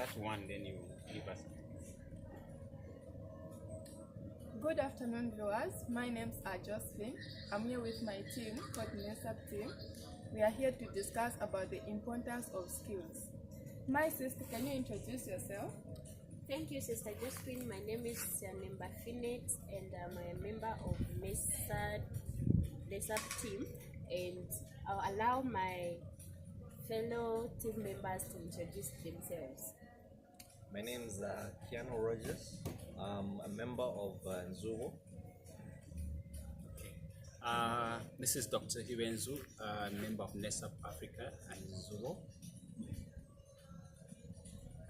start one, then you give us. Good afternoon, viewers. My name's Josephine. I'm here with my team called Nesab team. We are here to discuss about the importance of skills. My sister, can you introduce yourself? Thank you, Sister Josephine. My name is Nemba Finet, and I'm a member of Nesab team. And I'll allow my fellow team members to introduce themselves. My name is Keanu Rogers. I'm a member of Nzugo. This is Dr. Hiwenzu, member of Nesab Africa and Zulu.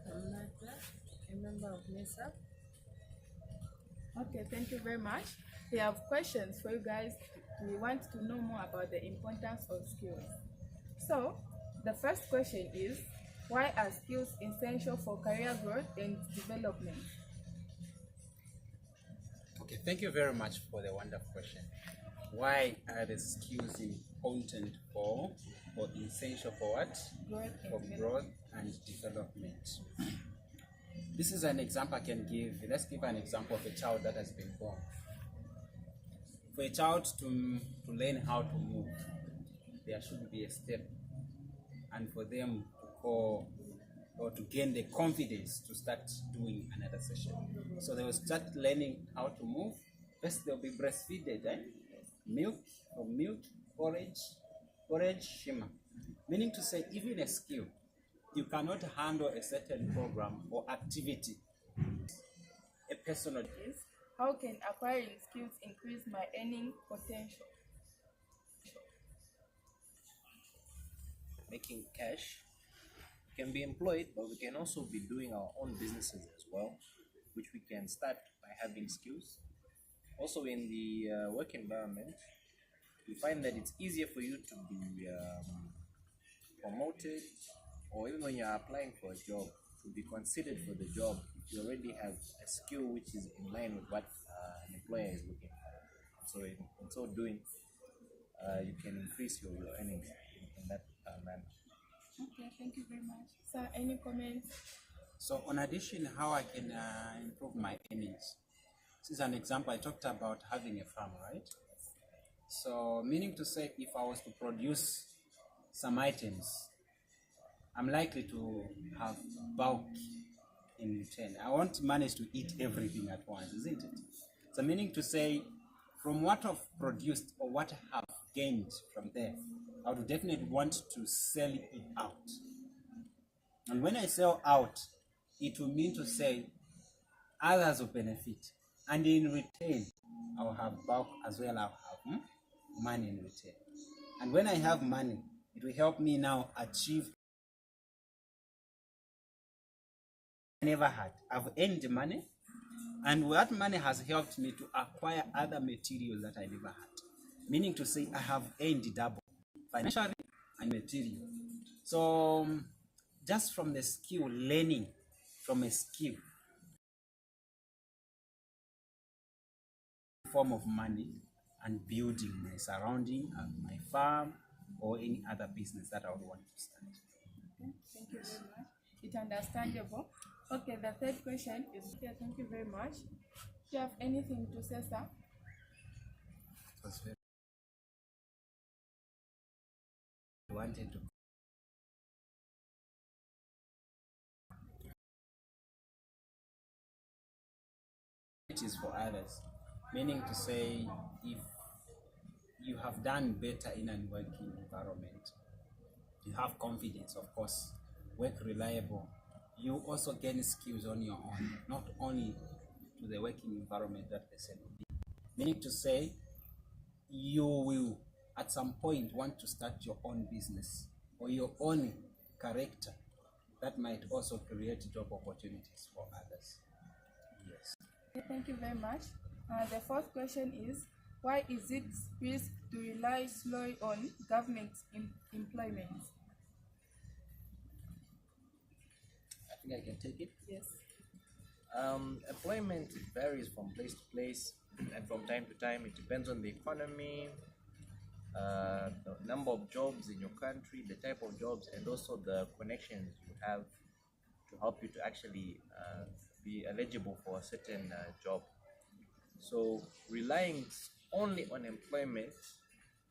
I'm Nadia, a member of Nesab. Okay, thank you very much. We have questions for you guys. We want to know more about the importance of skills. So, the first question is, why are skills essential for career growth and development? Okay, thank you very much for the wonderful question. Why are the skills important or essential for what? Growth and development. This is an example I can give. Let's give an example of a child that has been born. For a child to learn how to move, there should be a step, and for them to go or to gain the confidence to start doing another session. So they will start learning how to move. First they'll be breastfeeded, milk, porridge, shima. Meaning to say, even a skill, you cannot handle a certain program or activity. A personal is, how can acquiring skills increase my earning potential? Making cash can be employed, but we can also be doing our own businesses as well, which we can start by having skills. Also, in the work environment, you find that it's easier for you to be promoted, or even when you're applying for a job, to be considered for the job if you already have a skill which is in line with what an employer is looking for. So in so doing, you can increase your earnings in that manner. Okay, thank you very much. Sir, any comments? So on addition, how I can improve my earnings. This is an example. I talked about having a farm, right? So meaning to say, if I was to produce some items, I'm likely to have bulk in return. I won't manage to eat everything at once, isn't it? So meaning to say, from what I've produced or what I have gained from there, I would definitely want to sell it out. And when I sell out, it will mean to say others will benefit. And in return, I will have bulk as well. I'll have money in return. And when I have money, it will help me now achieve I never had. I've earned money, and that money has helped me to acquire other materials that I never had. Meaning to say I have earned double, financially and material. So just from the skill, learning from a skill, form of money, and building my surrounding, my farm, or any other business that I would want to start. Thank you very much. It's understandable. Okay, the third question is, thank you very much. Do you have anything to say, sir? Wanted to it is for others, meaning to say, if you have done better in a working environment, you have confidence, of course, work reliable, you also gain skills on your own, not only to the working environment that person will be. Meaning to say, you will at some point want to start your own business or your own character. That might also create job opportunities for others. Yes. Thank you very much. The fourth question is, why is it risk to rely solely on government employment? I think I can take it. Yes. Employment varies from place to place and from time to time. It depends on the economy, the number of jobs in your country, the type of jobs, and also the connections you have to help you to actually be eligible for a certain job. So relying only on employment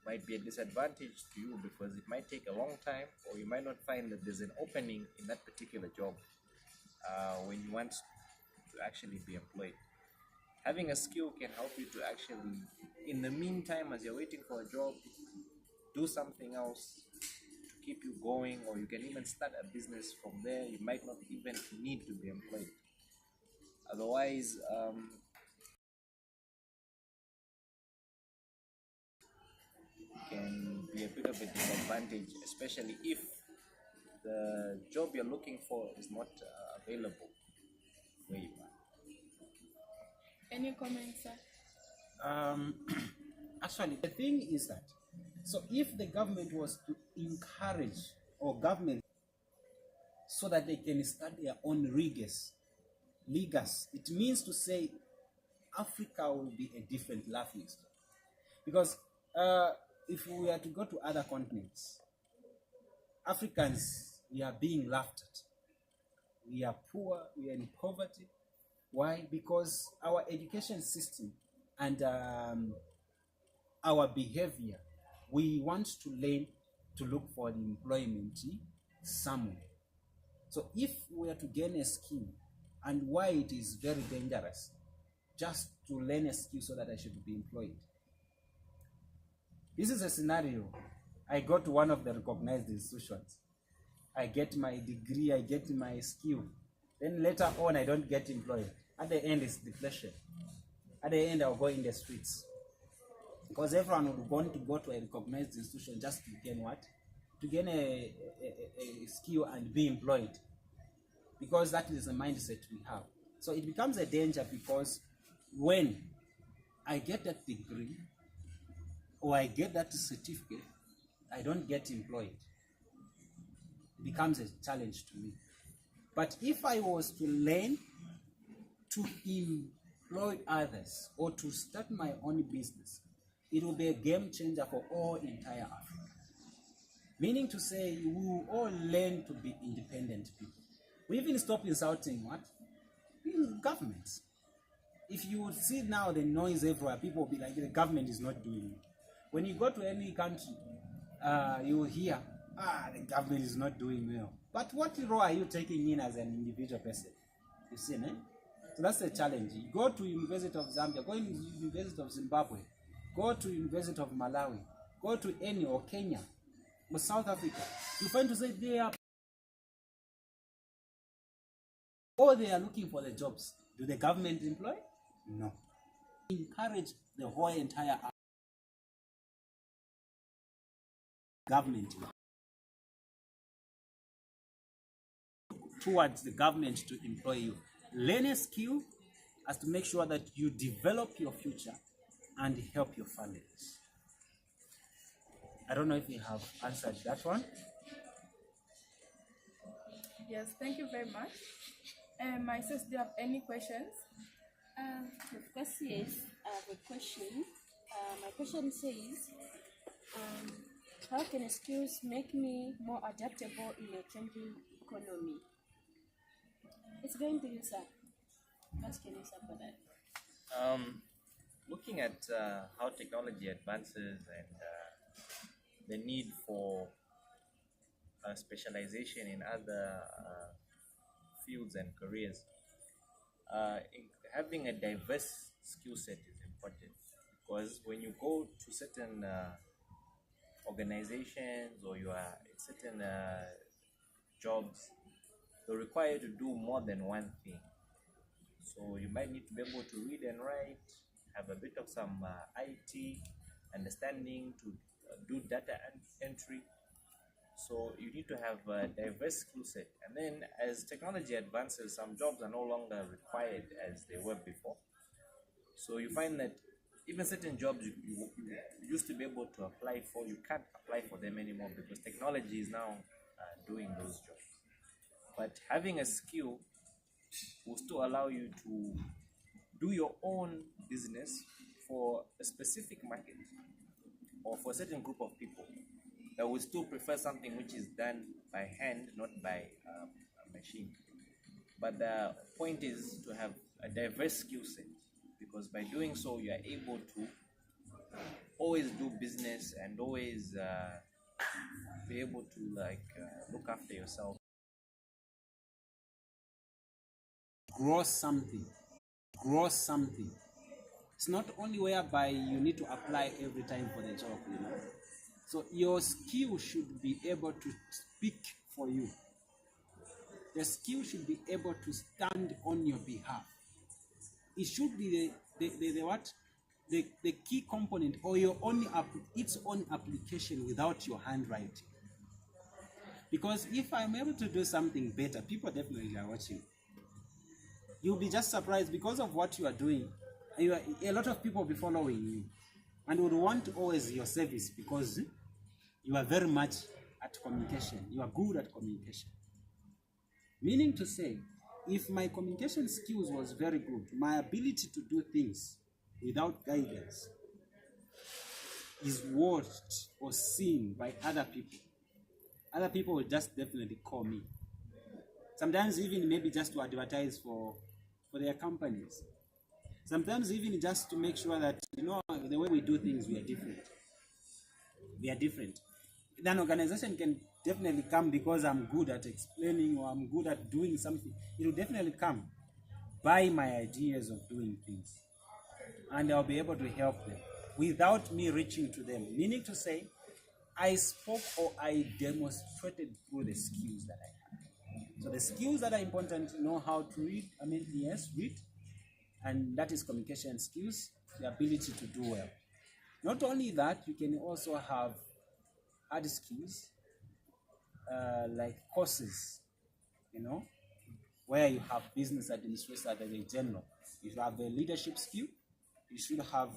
might be a disadvantage to you because it might take a long time, or you might not find that there's an opening in that particular job when you want to actually be employed. Having a skill can help you to actually, in the meantime, as you're waiting for a job, do something else to keep you going, or you can even start a business from there. You might not even need to be employed. Otherwise, can be a bit of a disadvantage, especially if the job you're looking for is not available where you are. Any comments, sir? Actually, the thing is that, so if the government was to encourage, or government, so that they can start their own riggers, it means to say Africa will be a different laughing stock. Because if we are to go to other continents, Africans, we are being laughed at. We are poor, we are in poverty. Why? Because our education system and our behavior, we want to learn to look for employment somewhere. So if we are to gain a skill, and why it is very dangerous just to learn a skill so that I should be employed. This is a scenario. I go to one of the recognized institutions. I get my degree, I get my skill. Then later on, I don't get employed. At the end, it's deflation. At the end, I'll go in the streets. Because everyone would want to go to a recognized institution just to gain what? To gain a skill and be employed. Because that is the mindset we have. So it becomes a danger, because when I get that degree or I get that certificate, I don't get employed. It becomes a challenge to me. But if I was to learn to employ others or to start my own business, it will be a game changer for all entire Africa. Meaning to say, we will all learn to be independent people. We even stop insulting what? Governments. If you would see now the noise everywhere, people will be like, the government is not doing it. When you go to any country, you will hear, the government is not doing well. But what role are you taking in as an individual person? You see, eh? So that's the challenge. You go to University of Zambia, go to University of Zimbabwe, go to University of Malawi, go to any, or Kenya, or South Africa. You find to say they are, or they are looking for the jobs. Do the government employ? No. Encourage the whole entire government towards the government to employ you. Learn a skill as to make sure that you develop your future and help your families. I don't know if you have answered that one. Yes, thank you very much. My sis, do you have any questions? Of course, yes. I have a question. My question says, how can skills make me more adaptable in a changing economy? It's going to you, sir. What can you say about that? Looking at how technology advances and the need for specialization in other fields and careers, having a diverse skill set is important, because when you go to certain organizations, or you are in certain jobs, they require you to do more than one thing. So you might need to be able to read and write, have a bit of some IT understanding, to do data entry. So you need to have a diverse skill set. And then as technology advances, some jobs are no longer required as they were before. So you find that even certain jobs you used to be able to apply for, you can't apply for them anymore, because technology is now doing those jobs. But having a skill will still allow you to do your own business for a specific market, or for a certain group of people that will still prefer something which is done by hand, not by a machine. But the point is to have a diverse skill set, because by doing so, you are able to always do business and always be able to look after yourself. Grow something. Grow something. It's not only whereby you need to apply every time for the job, you know. So your skill should be able to speak for you. The skill should be able to stand on your behalf. It should be the what? The key component, or your own its own application without your handwriting. Because if I'm able to do something better, people definitely are watching. You'll be just surprised because of what you are doing. A lot of people will be following you and would want always your service because you are very much at communication. You are good at communication. Meaning to say, if my communication skills was very good, my ability to do things without guidance is watched or seen by other people. Other people will just definitely call me. Sometimes even maybe just to advertise for their companies. Sometimes even just to make sure that, you know, the way we do things, we are different. We are different. An organization can definitely come because I'm good at explaining or I'm good at doing something. It will definitely come by my ideas of doing things. And I'll be able to help them without me reaching to them. Meaning to say, I spoke or I demonstrated through the skills that I have. So the skills that are important, know how to read, read, and that is communication skills, the ability to do well. Not only that, you can also have hard skills, like courses, you know, where you have business administration as a general. If you have a leadership skill, you should have